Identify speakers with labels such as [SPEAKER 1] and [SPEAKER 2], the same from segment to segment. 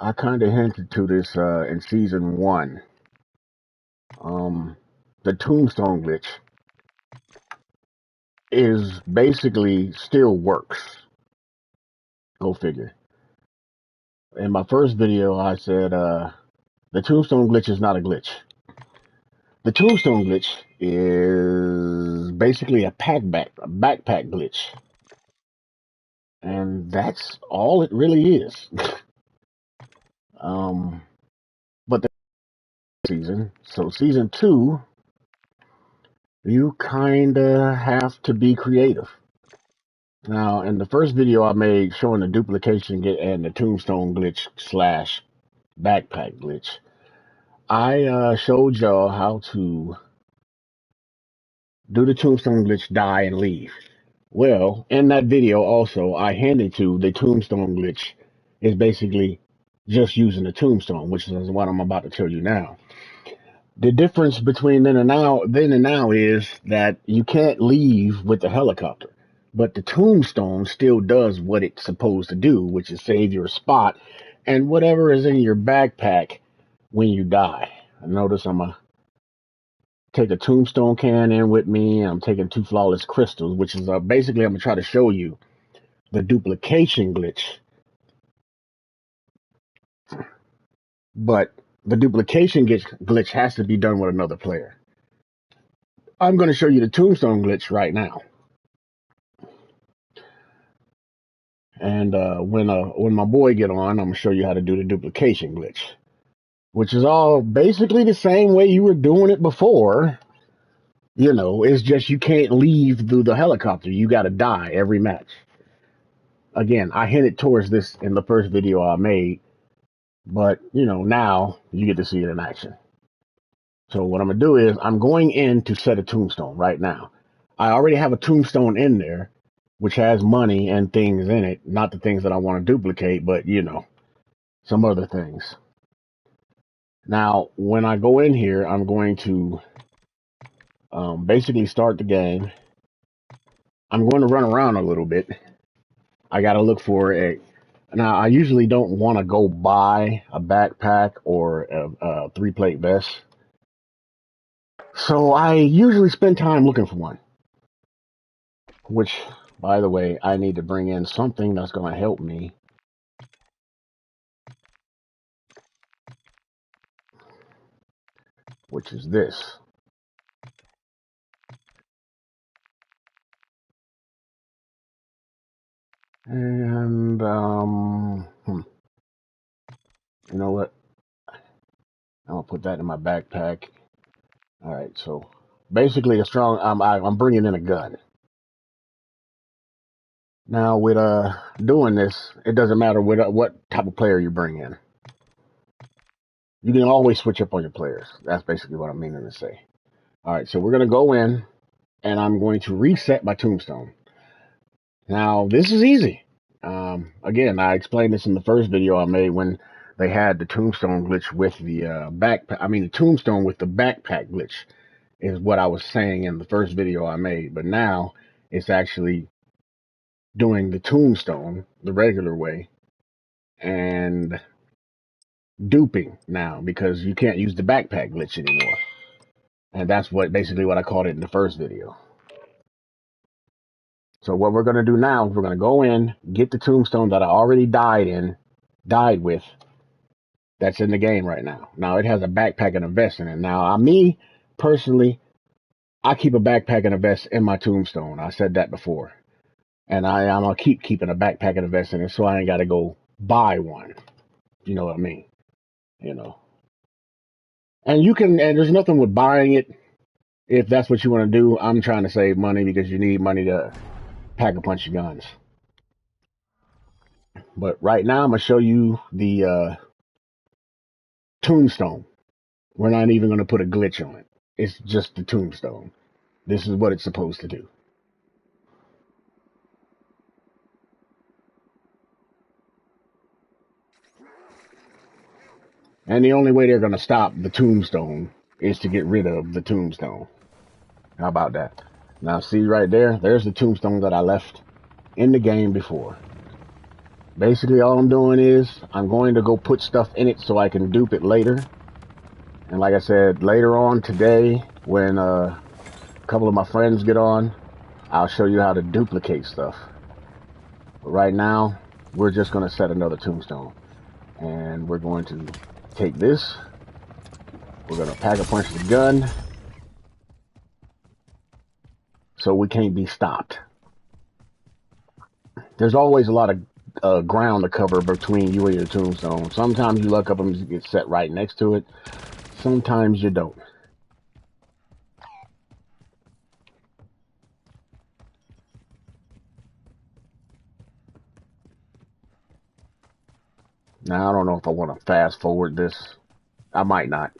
[SPEAKER 1] I kind of hinted to this in season 1. The tombstone glitch is basically still works. Go figure. In my first video, I said the tombstone glitch is not a glitch. The tombstone glitch is basically a backpack glitch. And that's all it really is. But the season, so season 2, you kinda have to be creative. Now, in the first video I made showing the duplication and the tombstone glitch slash backpack glitch, I showed y'all how to do the tombstone glitch, die, and leave. Well, in that video also, I hinted to the tombstone glitch is basically just using the tombstone, which is what I'm about to tell you now. The difference between then and now is that you can't leave with the helicopter, but the tombstone still does what it's supposed to do, which is save your spot and whatever is in your backpack when you die. Notice I'm gonna take a tombstone can in with me. I'm taking 2 flawless crystals, which is basically I'm gonna try to show you the duplication glitch. But the duplication glitch has to be done with another player. I'm going to show you the tombstone glitch right now. And when my boy get on, I'm going to show you how to do the duplication glitch, which is all basically the same way you were doing it before. You know, it's just you can't leave through the helicopter. You got to die every match. Again, I hinted towards this in the first video I made, but, you know, now you get to see it in action. So what I'm going to do is I'm going in to set a tombstone right now. I already have a tombstone in there, which has money and things in it. Not the things that I want to duplicate, but, you know, some other things. Now, when I go in here, I'm going to basically start the game. I'm going to run around a little bit. I got to look for a... Now, I usually don't want to go buy a backpack or a 3-plate vest. So I usually spend time looking for one. Which, by the way, I need to bring in something that's going to help me. Which is this. And, you know what? I'm going to put that in my backpack. All right, so basically I'm bringing in a gun. Now, with doing this, it doesn't matter what type of player you bring in. You can always switch up on your players. That's basically what I'm meaning to say. All right, so we're going to go in, and I'm going to reset my tombstone. Now, this is easy. Again, I explained this in the first video I made when they had the tombstone glitch with the the tombstone with the backpack glitch is what I was saying in the first video I made. But now it's actually doing the tombstone the regular way and duping now because you can't use the backpack glitch anymore. And that's basically what I called it in the first video. So what we're going to do now is we're going to go in, get the tombstone that I already died with. That's in the game right now. Now it has a backpack and a vest in it. Now, me personally, I keep a backpack and a vest in my tombstone. I said that before. And I'm going to keep keeping a backpack and a vest in it so I ain't got to go buy one. You know what I mean? You know. And there's nothing with buying it if that's what you want to do. I'm trying to save money because you need money to pack a bunch of guns. But right now I'm going to show you the tombstone. We're not even going to put a glitch on it. It's just the tombstone. This is what it's supposed to do. And the only way they're going to stop the tombstone is to get rid of the tombstone. How about that? Now see right there, there's the tombstone that I left in the game before. Basically, all I'm doing is I'm going to go put stuff in it so I can dupe it later. And like I said, later on today, when a couple of my friends get on, I'll show you how to duplicate stuff. But right now, we're just going to set another tombstone. And we're going to take this. We're going to pack a punch the gun so we can't be stopped. There's always a lot of ground to cover between you and your tombstone. Sometimes you luck up and get set right next to it. Sometimes you don't. Now, I don't know if I want to fast forward this. I might not.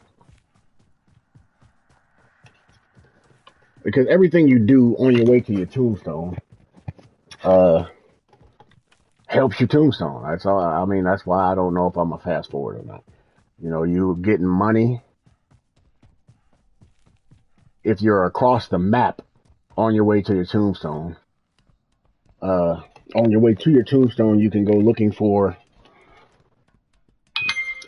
[SPEAKER 1] Because everything you do on your way to your tombstone helps your tombstone. That's all. I mean, that's why I don't know if I'm a fast forward or not. You know, you getting money. If you're across the map on your way to your tombstone, on your way to your tombstone, you can go looking for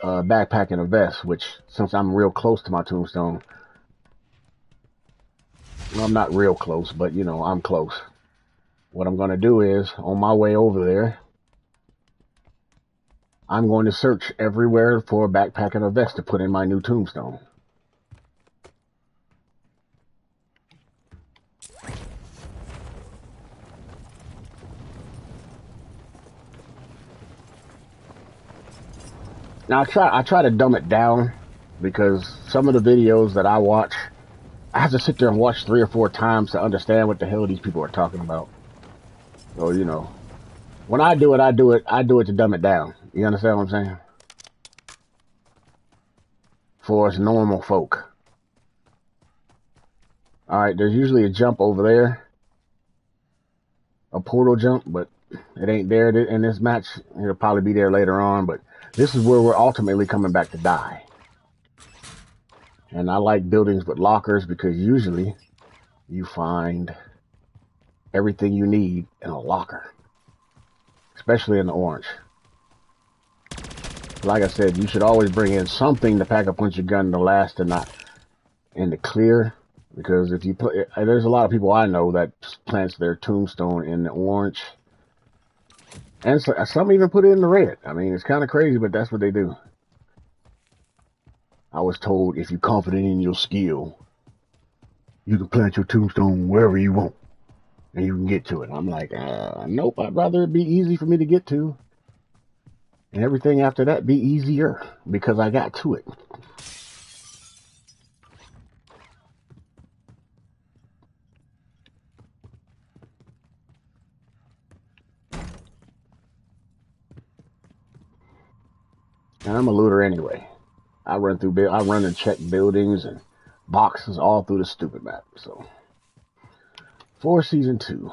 [SPEAKER 1] a backpack and a vest, which, since I'm real close to my tombstone, well, I'm not real close, but, you know, I'm close. What I'm going to do is, on my way over there, I'm going to search everywhere for a backpack and a vest to put in my new tombstone. Now, I try to dumb it down, because some of the videos that I watch, I have to sit there and watch 3 or 4 times to understand what the hell these people are talking about. So, you know, when I do it to dumb it down. You understand what I'm saying? For us normal folk. Alright, there's usually a jump over there. A portal jump, but it ain't there in this match. It'll probably be there later on, but this is where we're ultimately coming back to die. And I like buildings with lockers because usually you find everything you need in a locker. Especially in the orange. Like I said, you should always bring in something to pack a punch your gun to last and not in the clear. Because if you put, there's a lot of people I know that plants their tombstone in the orange. And so, some even put it in the red. I mean, it's kind of crazy, but that's what they do. I was told if you're confident in your skill, you can plant your tombstone wherever you want. And you can get to it. I'm like, nope, I'd rather it be easy for me to get to. And everything after that be easier because I got to it. And I'm a looter anyway. I run and check buildings and boxes all through the stupid map. So, for season 2,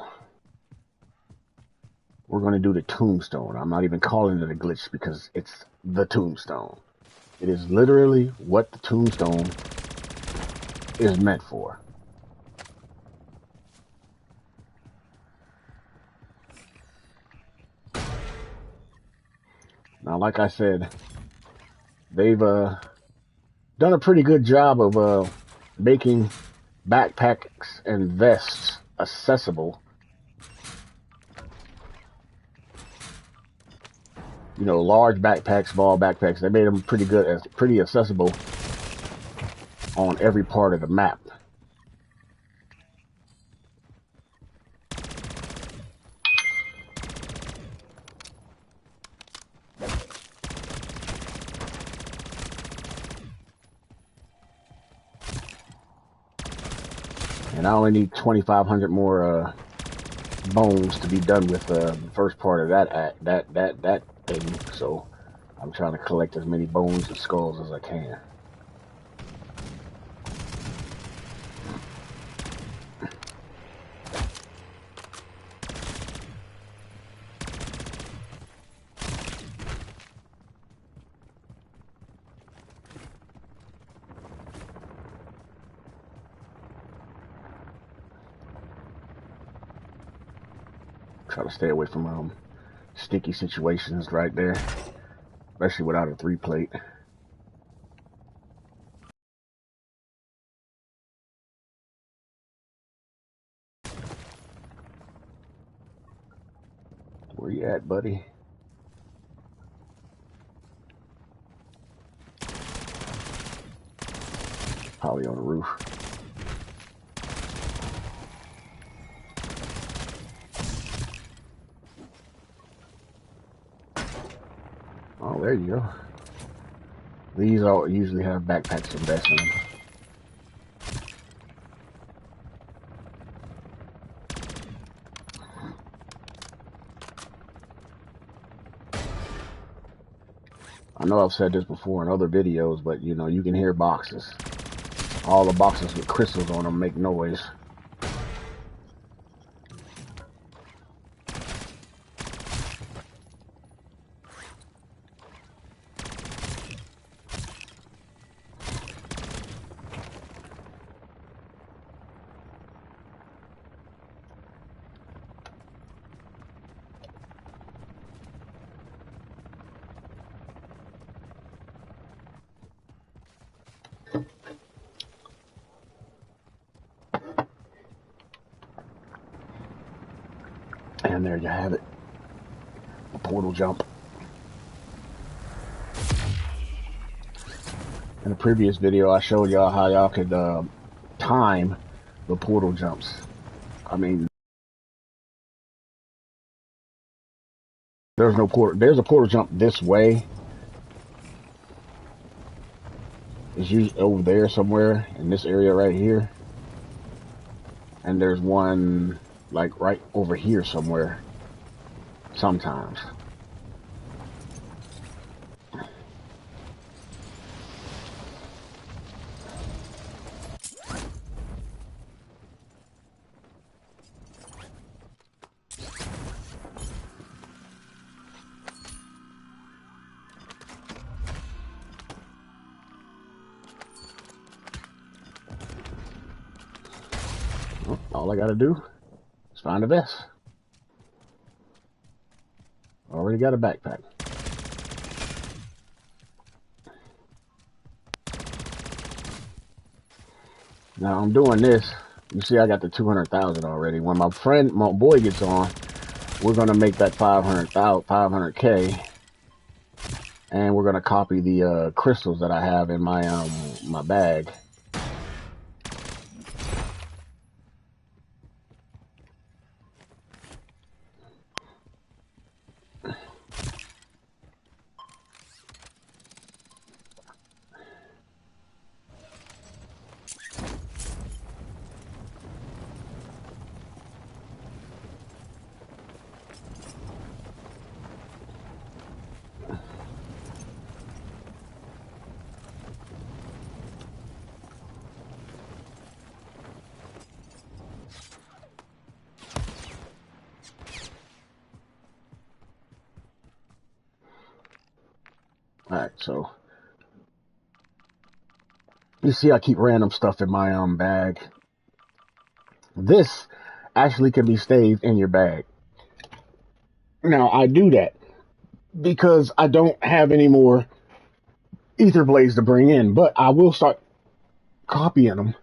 [SPEAKER 1] we're going to do the tombstone. I'm not even calling it a glitch because it's the tombstone. It is literally what the tombstone is meant for. Now, like I said, they've done a pretty good job of making backpacks and vests accessible. You know, large backpacks, small backpacks. They made them pretty accessible on every part of the map. And I only need 2,500 more bones to be done with the first part of that thing. So I'm trying to collect as many bones and skulls as I can. Try to stay away from sticky situations right there, especially without a 3-plate. Where you at, buddy? Probably on the roof. Oh, there you go. These all usually have backpacks and vests in them. I know I've said this before in other videos, but you know, you can hear boxes. All the boxes with crystals on them make noise. And there you have it. A portal jump. In the previous video, I showed y'all how y'all could time the portal jumps. I mean, there's no portal. There's a portal jump this way. It's usually over there somewhere in this area right here. And there's one like right over here somewhere. Sometimes. All I gotta do is find a vest. Already got a backpack. Now I'm doing this. You see I got the 200,000 already. When my boy gets on, we're gonna make that 500K. And we're gonna copy the crystals that I have in my my bag. Alright, so you see I keep random stuff in my bag. This actually can be saved in your bag. Now I do that because I don't have any more ether blades to bring in, but I will start copying them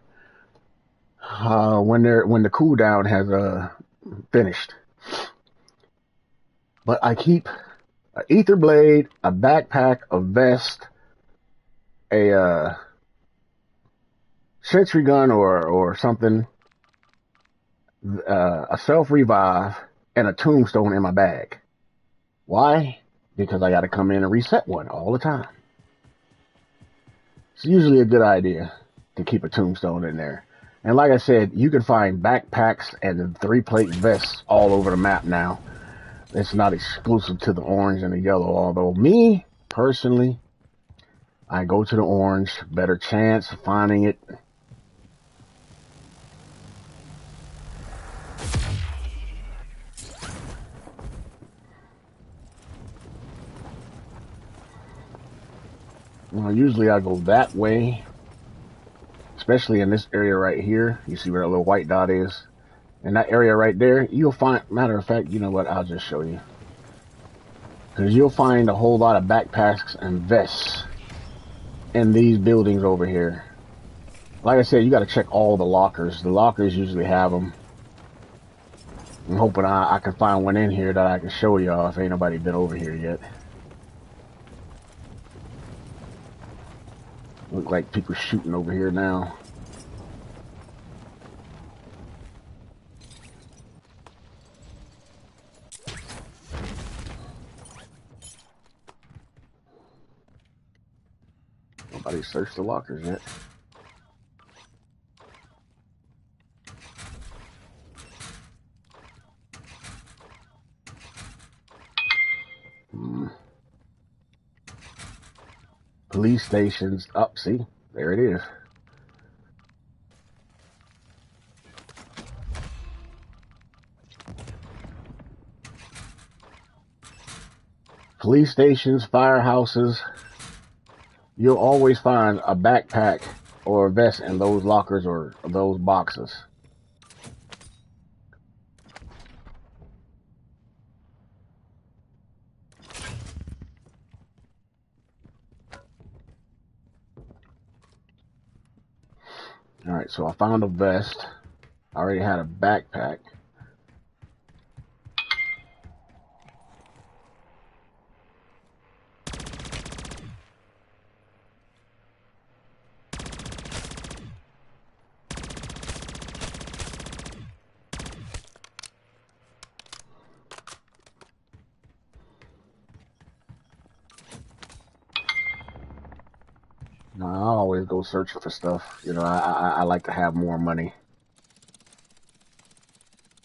[SPEAKER 1] when the cooldown has finished. But I keep an ether blade, a backpack, a vest, a sentry gun or something, a self revive, and a tombstone in my bag. Why? Because I got to come in and reset one all the time. It's usually a good idea to keep a tombstone in there. And like I said, you can find backpacks and 3-plate vests all over the map now. It's not exclusive to the orange and the yellow, although me, personally, I go to the orange. Better chance of finding it. Well, usually I go that way, especially in this area right here. You see where that little white dot is? In that area right there, you'll find, matter of fact, you know what, I'll just show you. Because you'll find a whole lot of backpacks and vests in these buildings over here. Like I said, you got to check all the lockers. The lockers usually have them. I'm hoping I can find one in here that I can show y'all if ain't nobody been over here yet. Look like people shooting over here now. Nobody searched the lockers yet. Police stations. Up, see? There it is. Police stations, firehouses. You'll always find a backpack or a vest in those lockers or those boxes. Alright, so I found a vest. I already had a backpack. Now, I always go searching for stuff. You know, I like to have more money.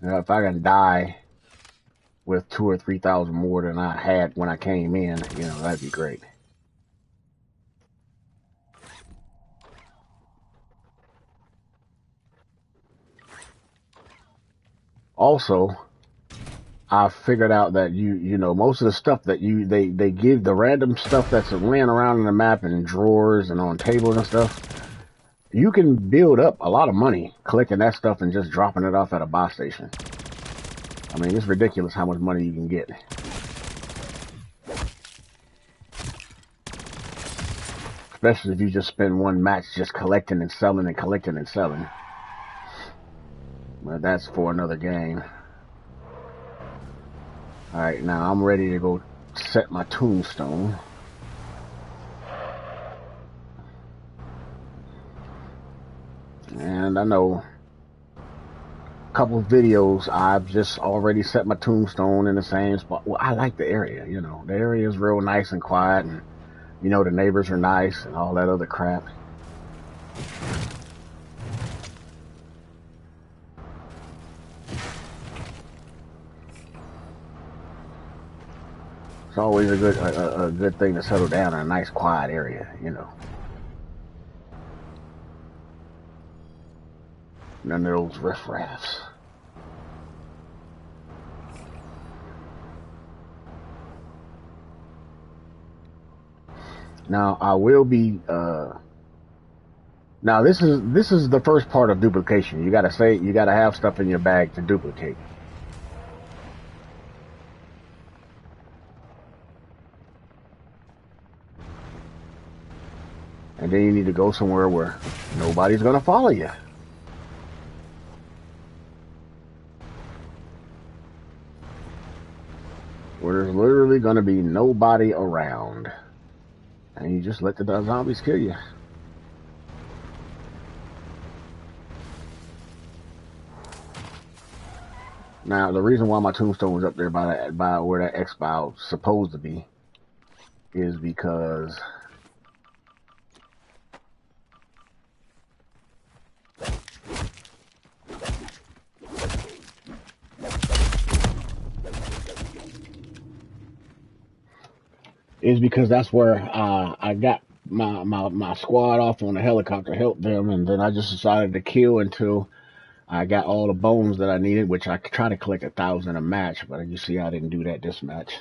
[SPEAKER 1] You know, if I can die with 2,000 or 3,000 more than I had when I came in, you know, that'd be great. Also, I figured out that you know, most of the stuff that they give, the random stuff that's laying around in the map and in drawers and on tables and stuff, you can build up a lot of money collecting that stuff and just dropping it off at a buy station. I mean, it's ridiculous how much money you can get. Especially if you just spend one match just collecting and selling and collecting and selling. But that's for another game. Alright, now I'm ready to go set my tombstone. And I know a couple of videos I've just already set my tombstone in the same spot. Well, I like the area, you know. The area is real nice and quiet, and you know, the neighbors are nice and all that other crap. It's always a good thing to settle down in a nice quiet area, you know. None of those riffraffs. Now I will be now this is the first part of duplication. You gotta have stuff in your bag to duplicate. And then you need to go somewhere where nobody's gonna follow you. Where there's literally gonna be nobody around. And you just let the zombies kill you. Now, the reason why my tombstone was up there by where that X-File supposed to be is because that's where I got my squad off on a helicopter, helped them, and then I just decided to kill until I got all the bones that I needed, which I try to collect 1,000 a match, but you see I didn't do that this match.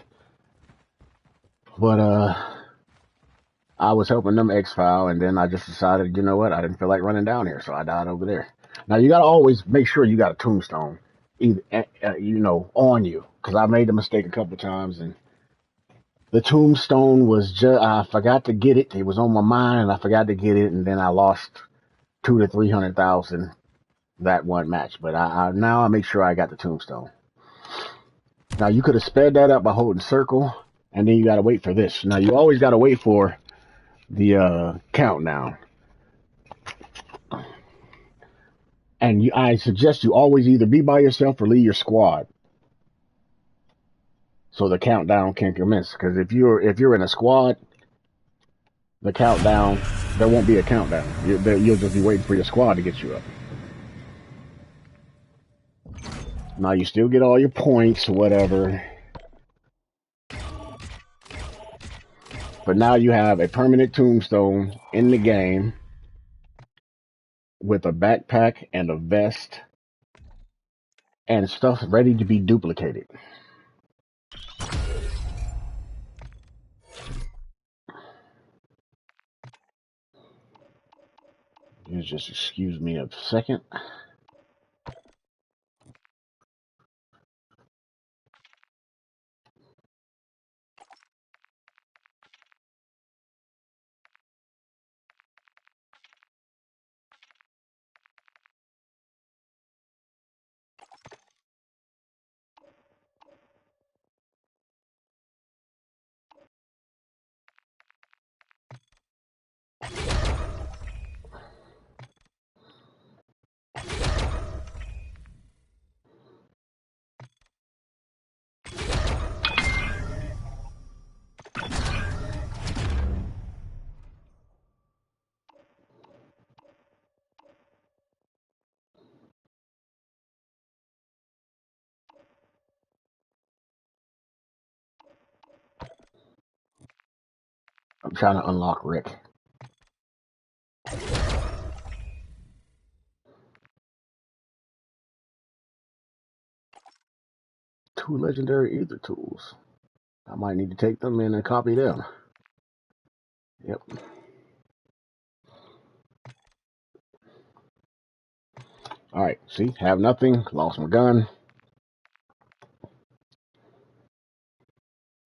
[SPEAKER 1] But I was helping them X-File, and then I just decided, you know what, I didn't feel like running down here, so I died over there. Now you gotta always make sure you got a tombstone, either you know, on you, because I made the mistake a couple times and The tombstone was just, I forgot to get it. It was on my mind and I forgot to get it. And then I lost 200,000 to 300,000 that one match. But now I make sure I got the tombstone. Now you could have sped that up by holding circle, and then you got to wait for this. Now you always got to wait for the countdown. And I suggest you always either be by yourself or lead your squad, so the countdown can commence. Because if you're in a squad, the countdown, there won't be a countdown. You'll just be waiting for your squad to get you up. Now you still get all your points or whatever. But now you have a permanent tombstone in the game with a backpack and a vest and stuff ready to be duplicated. You just excuse me a second. I'm trying to unlock Rick. 2 legendary ether tools. I might need to take them in and copy them. Yep. Alright, see, have nothing, lost my gun.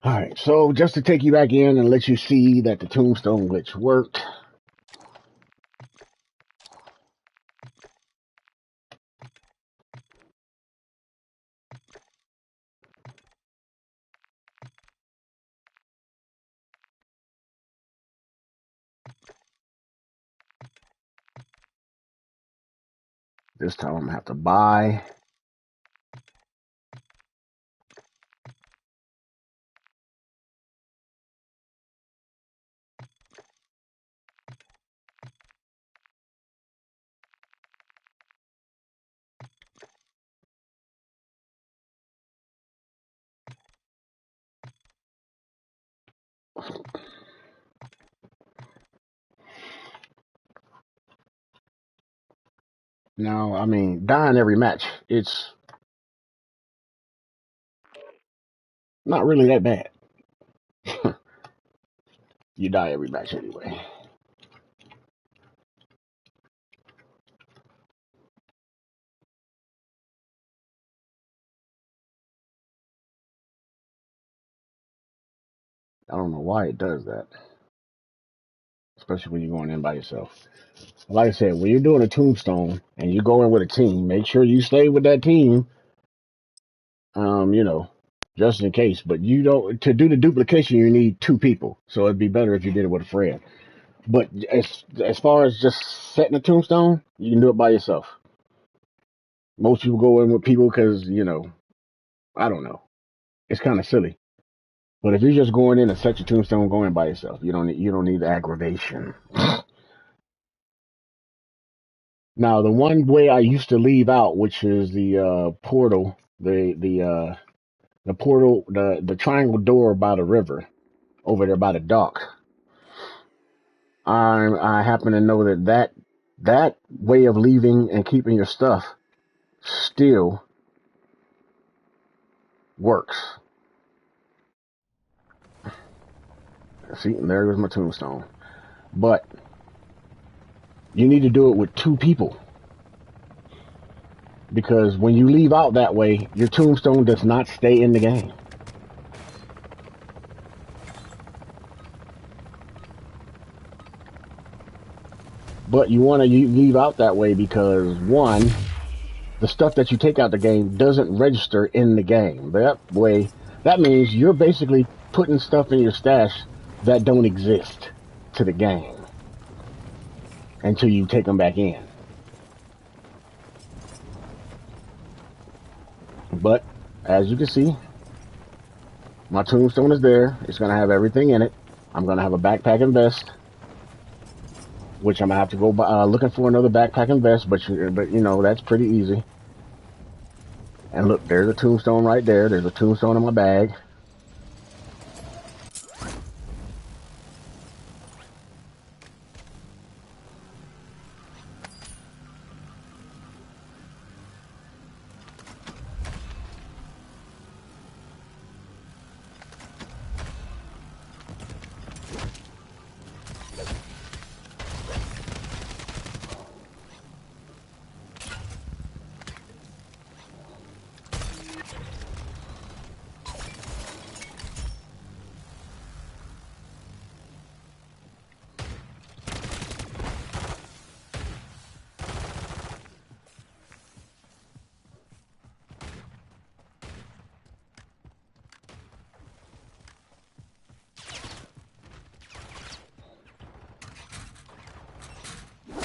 [SPEAKER 1] Alright, so just to take you back in and let you see that the tombstone glitch worked. This time I'm gonna have to buy. Now, I mean, dying every match, it's not really that bad. You die every match anyway. I don't know why it does that, especially when you're going in by yourself. Like I said, when you're doing a tombstone and you go in with a team, make sure you stay with that team. You know, just in case. But you don't, to do the duplication, you need 2 people. So it'd be better if you did it with a friend. But as far as just setting a tombstone, you can do it by yourself. Most people go in with people because, you know, I don't know. It's kind of silly. But if you're just going in and set your tombstone, go in by yourself. You don't need aggravation. Now, the one way I used to leave out, which is the portal, the portal, the triangle door by the river, over there by the dock. I happen to know that way of leaving and keeping your stuff still works. See, and there goes my tombstone. But you need to do it with 2 people. Because when you leave out that way, your tombstone does not stay in the game. But you want to leave out that way because, one, the stuff that you take out the game doesn't register in the game. That way, that means you're basically putting stuff in your stash that don't exist to the game until you take them back in. But as you can see, my tombstone is there. It's going to have everything in it. I'm going to have a backpack and vest, which I'm going to have to go looking for another backpack and vest, but you know, that's pretty easy. And look, there's a tombstone right there. There's a tombstone in my bag.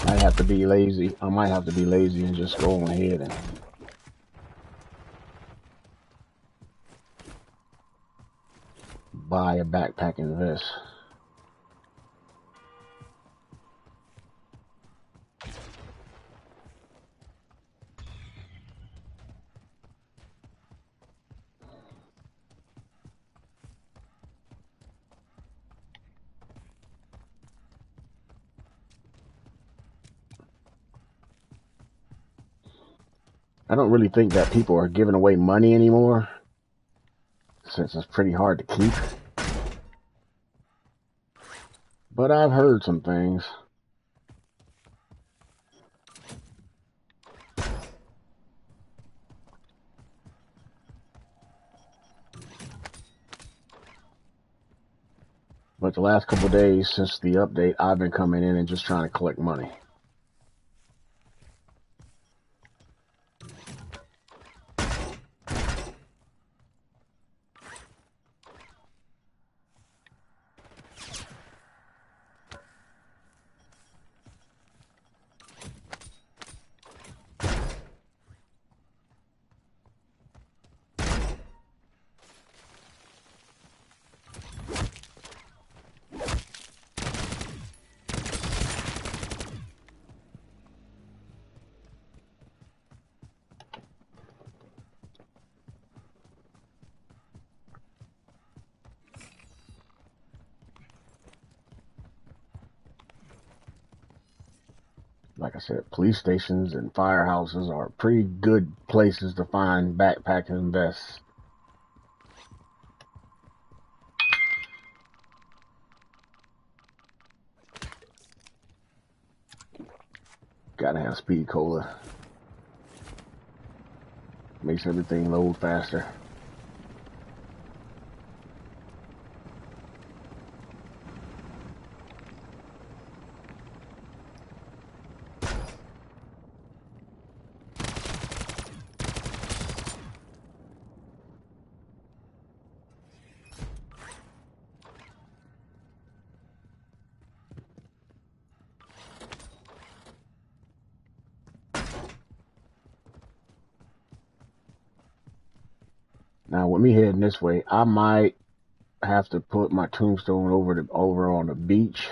[SPEAKER 1] I have to be lazy. I might have to be lazy and just go on ahead and buy a backpack and vest. I don't really think that people are giving away money anymore, since it's pretty hard to keep. But I've heard some things. But the last couple of days since the update, I've been coming in and just trying to collect money. Like I said, police stations and firehouses are pretty good places to find backpacks and vests. Gotta have speed cola. Makes everything load faster. Now, with me heading this way, I might have to put my tombstone over on the beach.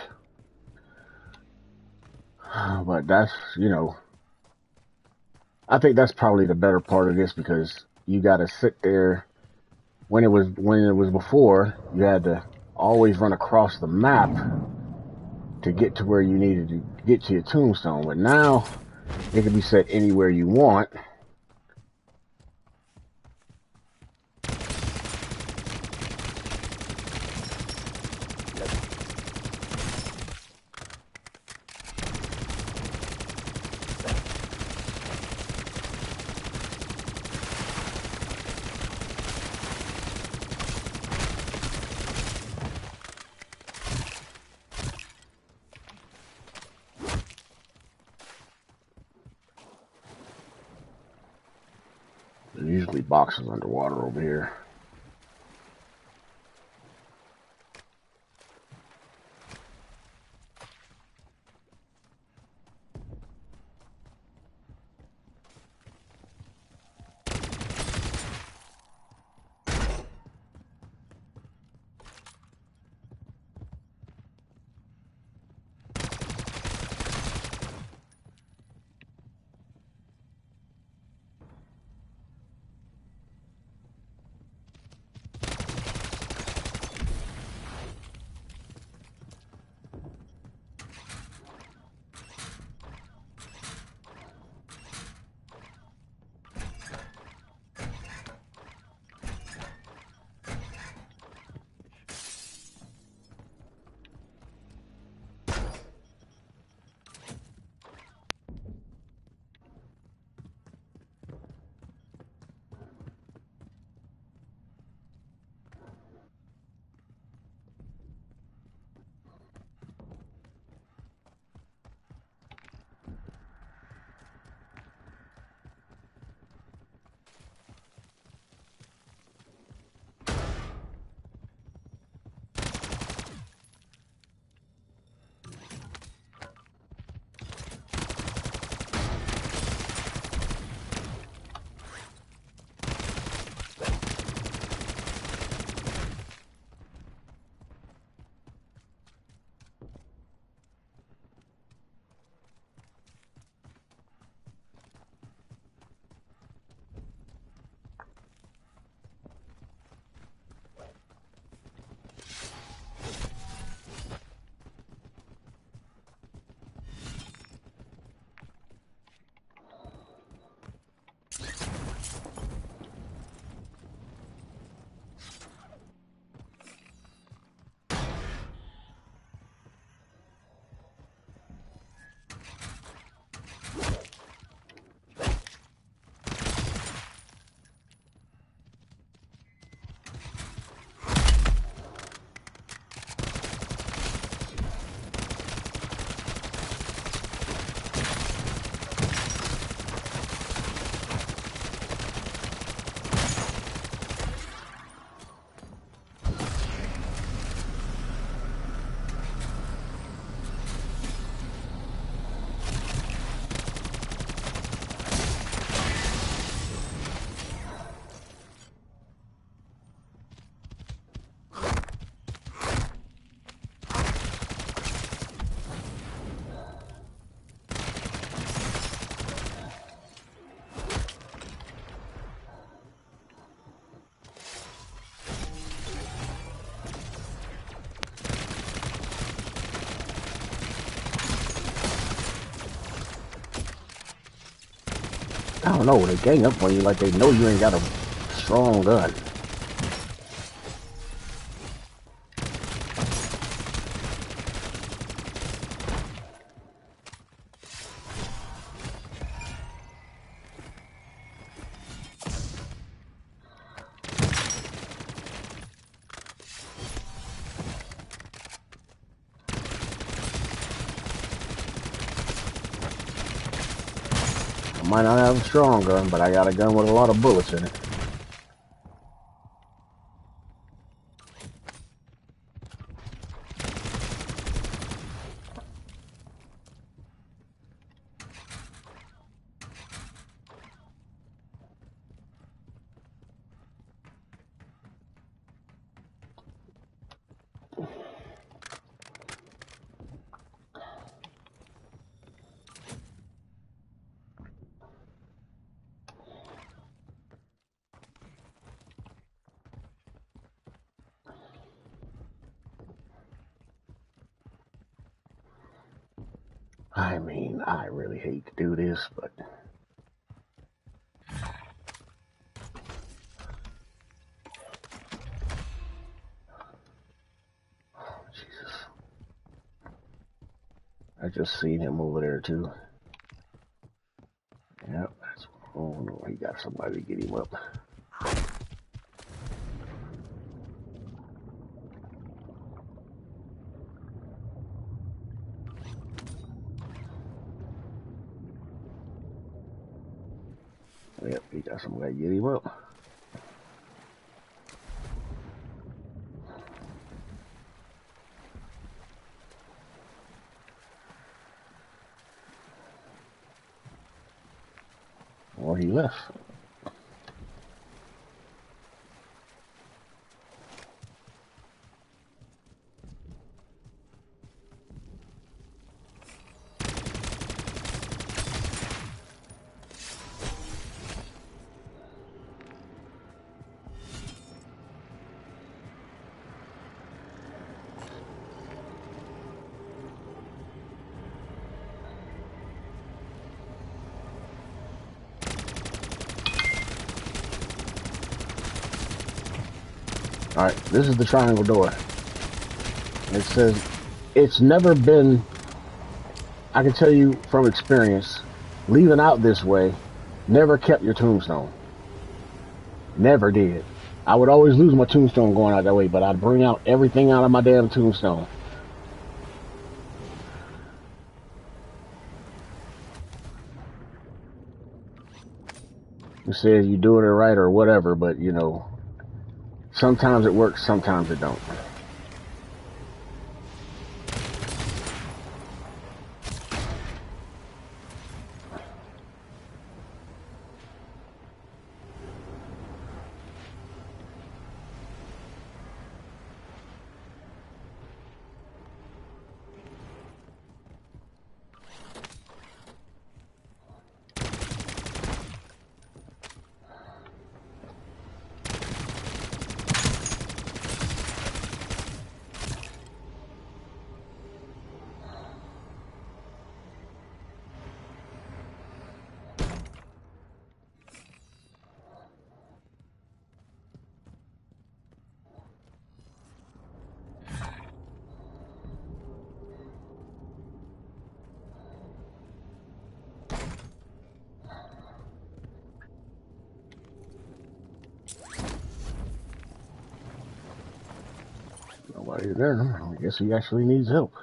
[SPEAKER 1] But that's, you know, I think that's probably the better part of this, because you got to sit there. When it was before, you had to always run across the map to get to where you needed to get to your tombstone. But now it can be set anywhere you want. There's usually boxes underwater over here. I don't know, they gang up on you like they know you ain't got a strong gun. I might not have a strong gun, but I got a gun with a lot of bullets in it. I mean, I really hate to do this, but Jesus. I just seen him over there too. Yep, that's, oh no, he got somebody to get him up. Yep, he got some way to get him up. Or he left. Alright, this is the triangle door. It says it's never been, I can tell you from experience, leaving out this way never kept your tombstone. Never did. I would always lose my tombstone going out that way, but I'd bring out everything out of my damn tombstone. It says you doing it right or whatever, but you know, sometimes it works, sometimes it don't. Nobody's there. I guess he actually needs help.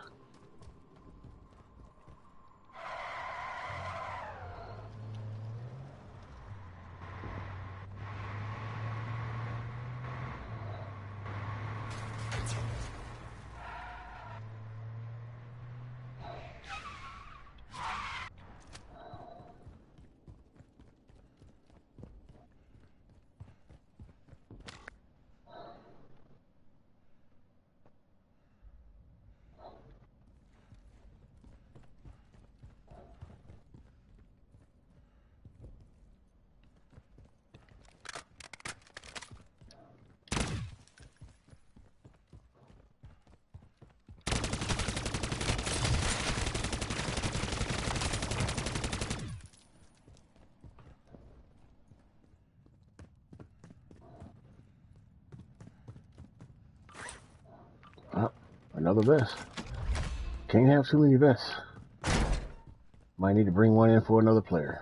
[SPEAKER 1] Oh, another vest. Can't have too many vests. Might need to bring one in for another player.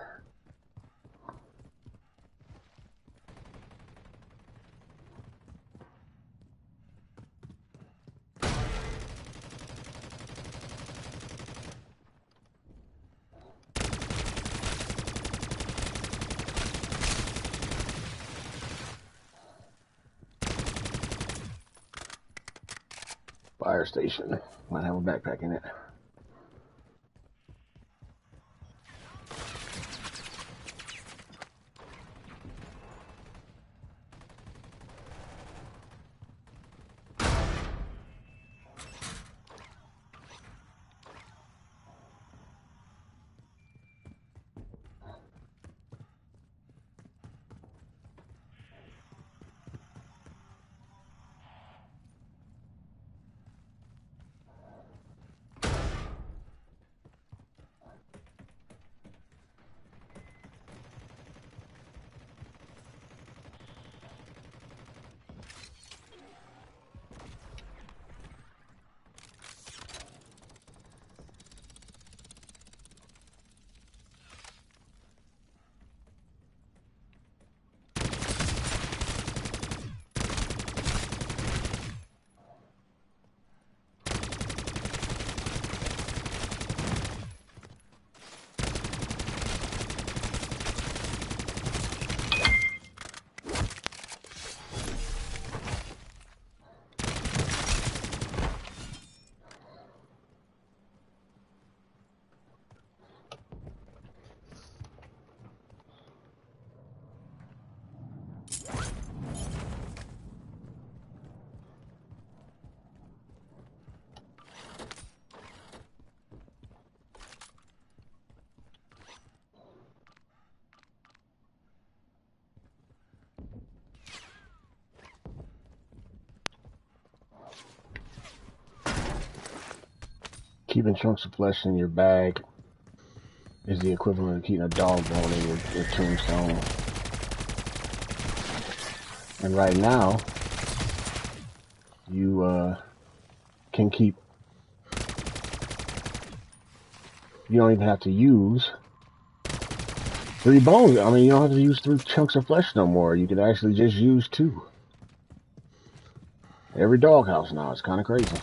[SPEAKER 1] Fire station. Might have a backpack in it. Keeping chunks of flesh in your bag is the equivalent of keeping a dog bone in your tombstone. And right now, you can keep. You don't even have to use 3 bones. I mean, you don't have to use 3 chunks of flesh no more. You can actually just use 2. Every doghouse now. It's kind of crazy.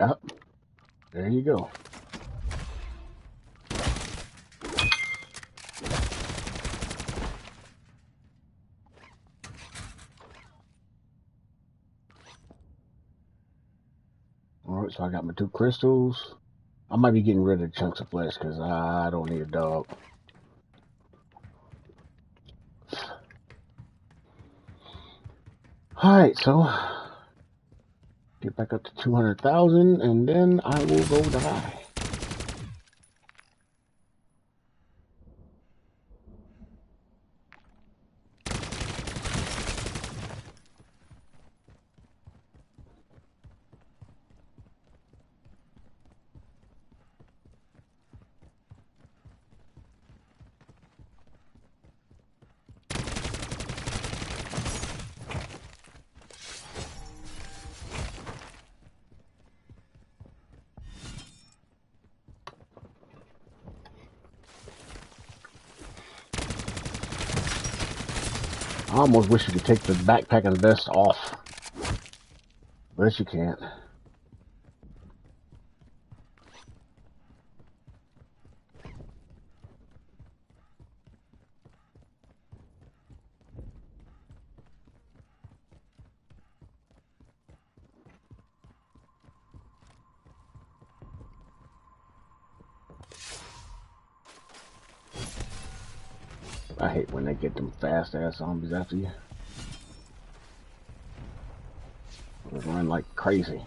[SPEAKER 1] Yep. There you go. Alright, so I got my 2 crystals. I might be getting rid of chunks of flesh because I don't need a dog. Alright, so get back up to 200,000 and then I will go die. I almost wish you could take the backpack and vest off, but you can't. I hate when they get them fast ass zombies after you. They run like crazy.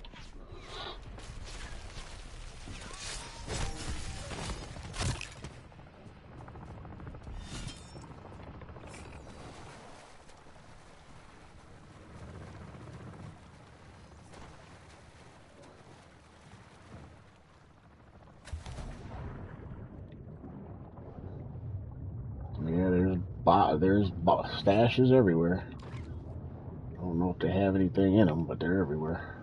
[SPEAKER 1] Yeah, there's stashes everywhere. I don't know if they have anything in them, but they're everywhere.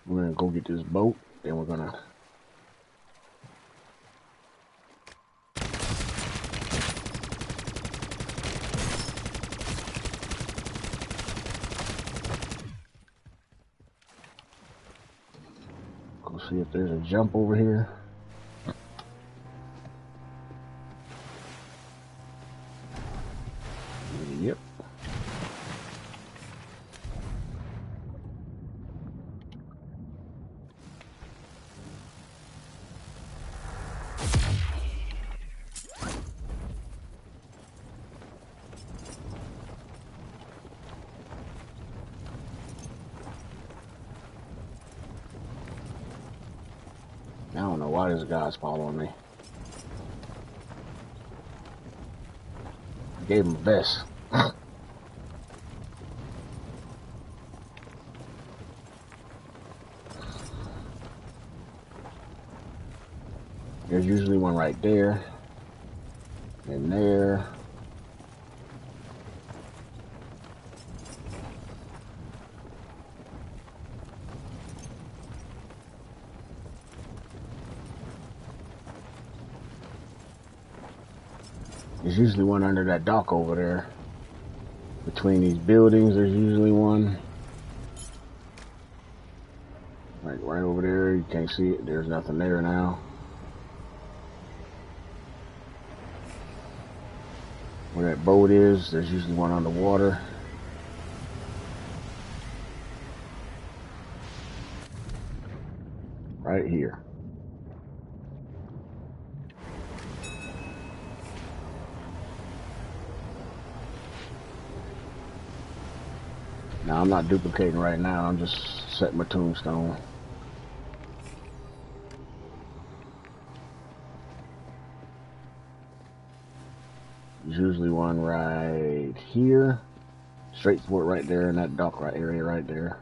[SPEAKER 1] We're gonna go get this boat, and we're gonna go see if there's a jump over here. Yep. I don't know why this guy's following me. I gave him a vest. There's usually one right there, and there. There's usually one under that dock over there. Between these buildings, there's usually one. Right over there, you can't see it. There's nothing there now. Where that boat is, there's usually one underwater. Right here. Now, I'm not duplicating right now. I'm just setting my tombstone. There's usually one right here. Straight for it right there in that dock right area right there.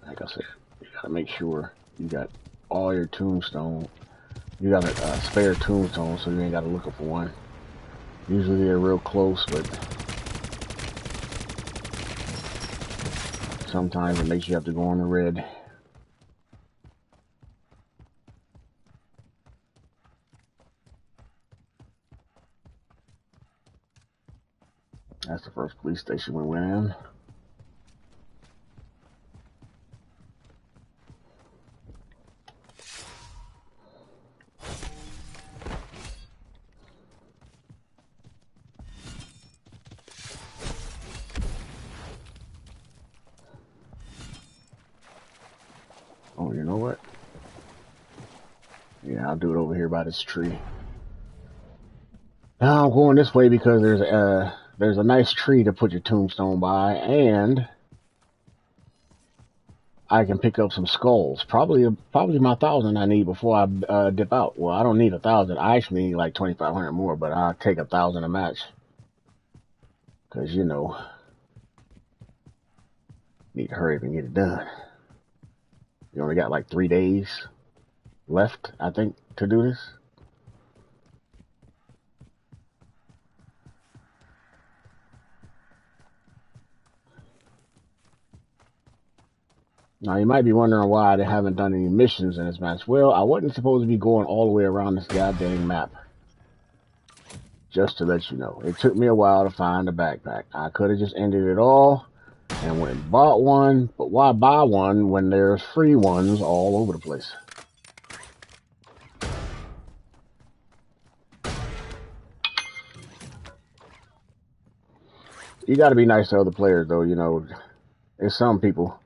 [SPEAKER 1] Like I said, you gotta make sure you got all your tombstone. You got a spare tombstone, so you ain't gotta look for one. Usually they're real close, but Sometimes it makes you have to go on the red. That's the first police station we went in. Oh, you know what? Yeah, I'll do it over here by this tree. Now I'm going this way because there's a nice tree to put your tombstone by, and I can pick up some skulls. Probably my 1,000 I need before I dip out. Well, I don't need 1,000. I actually need like 2,500 more, but I'll take 1,000 a match. Cause you know, need to hurry up and get it done. You only got like 3 days left, I think, to do this. Now, you might be wondering why I haven't done any missions in this match. Well, I wasn't supposed to be going all the way around this goddamn map. Just to let you know. It took me a while to find a backpack. I could have just ended it all and went and bought one. But why buy one when there's free ones all over the place? You got to be nice to other players, though. You know, there's some people,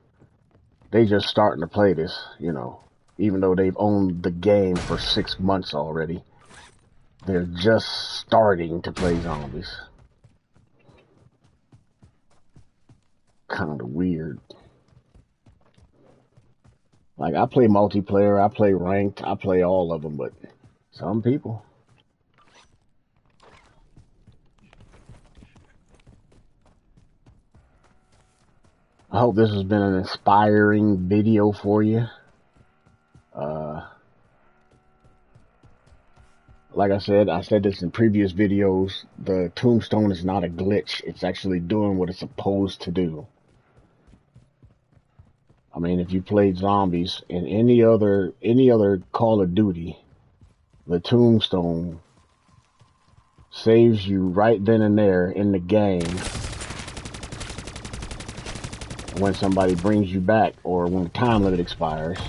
[SPEAKER 1] they just starting to play this, you know, even though they've owned the game for 6 months already. They're just starting to play zombies. Kind of weird. Like, I play multiplayer, I play ranked, I play all of them, but some people. I hope this has been an inspiring video for you. Like I said this in previous videos, the tombstone is not a glitch. It's actually doing what it's supposed to do. I mean, if you played zombies in any other Call of Duty, the tombstone saves you right then and there in the game when somebody brings you back or when the time limit expires.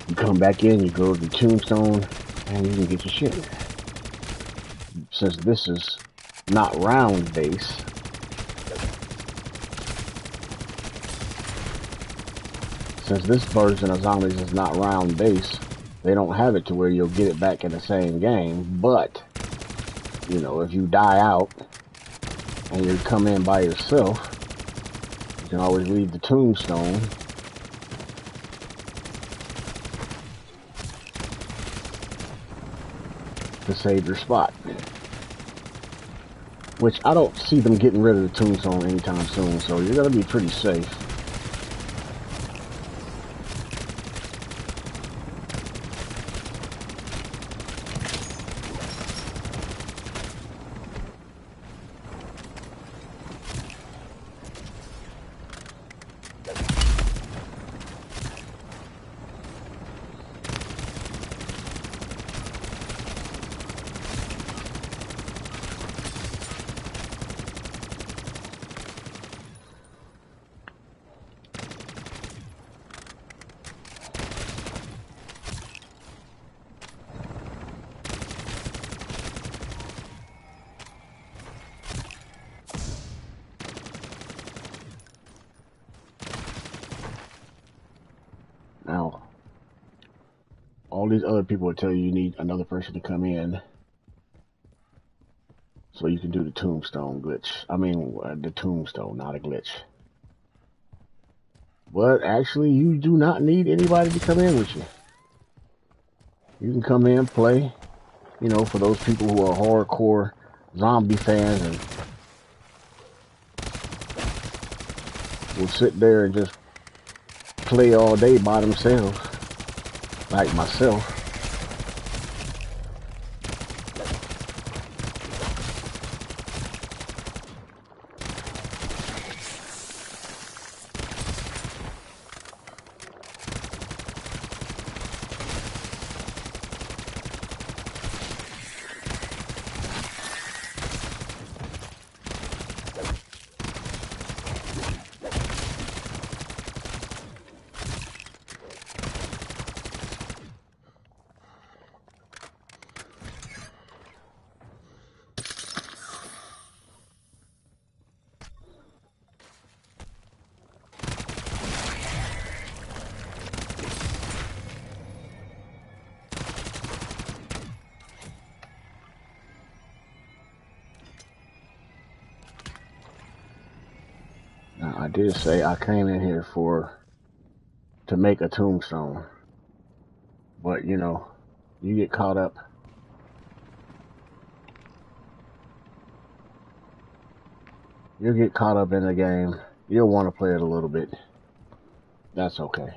[SPEAKER 1] You come back in, you go to the tombstone, and you can get your shit. Since this is not round base, since this version of zombies is not round base, they don't have it to where you'll get it back in the same game. But, you know, if you die out and you come in by yourself, you can always leave the tombstone to save your spot. Which I don't see them getting rid of the tombstone anytime soon, so you're gonna be pretty safe. Now, all these other people will tell you need another person to come in so you can do the tombstone glitch. I mean, the tombstone, not a glitch. But actually, you do not need anybody to come in with you. You can come in, play, you know, for those people who are hardcore zombie fans and will sit there and just play all day by themselves, like myself. Now, I did say I came in here to make a tombstone, but you know, you get caught up. You'll get caught up in the game. You'll want to play it a little bit. That's okay.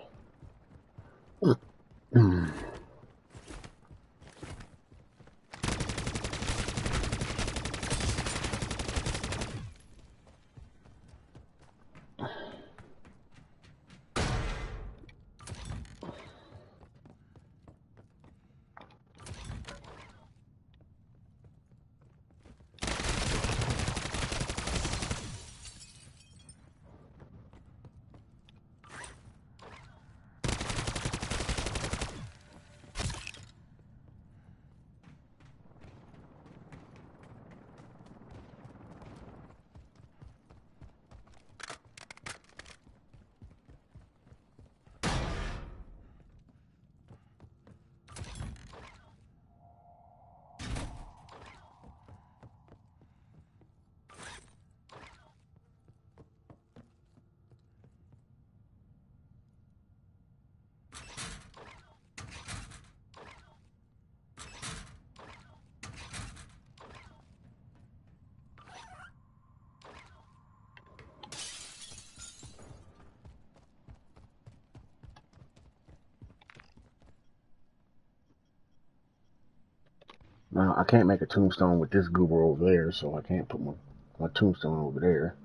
[SPEAKER 1] Now, I can't make a tombstone with this goober over there, so I can't put my tombstone over there.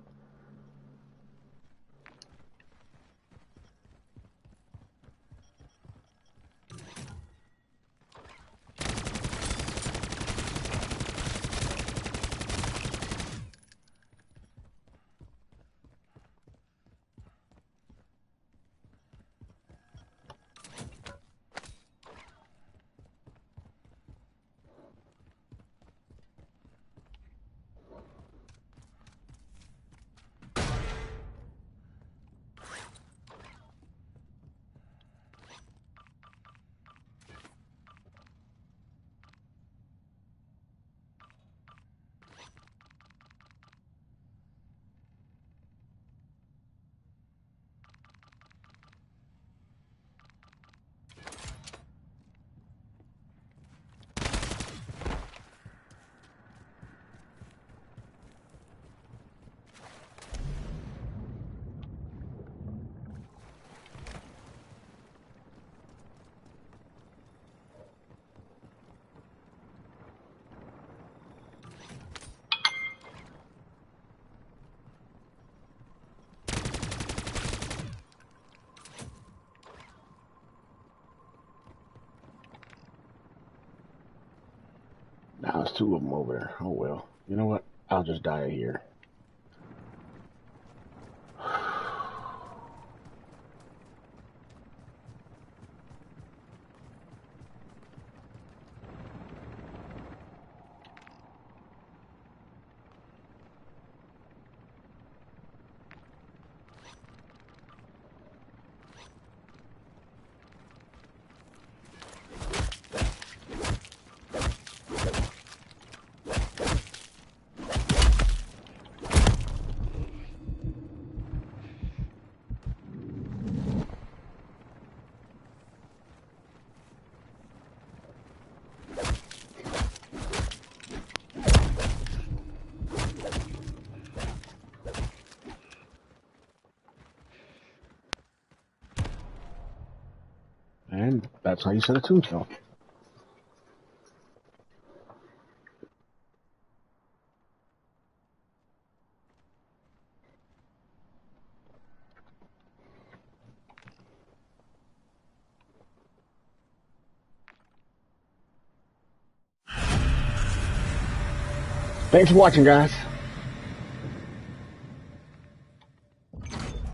[SPEAKER 1] Now it's two of them over there. Oh well. You know what? I'll just die here. And that's how you set a tombstone. Thanks for watching, guys.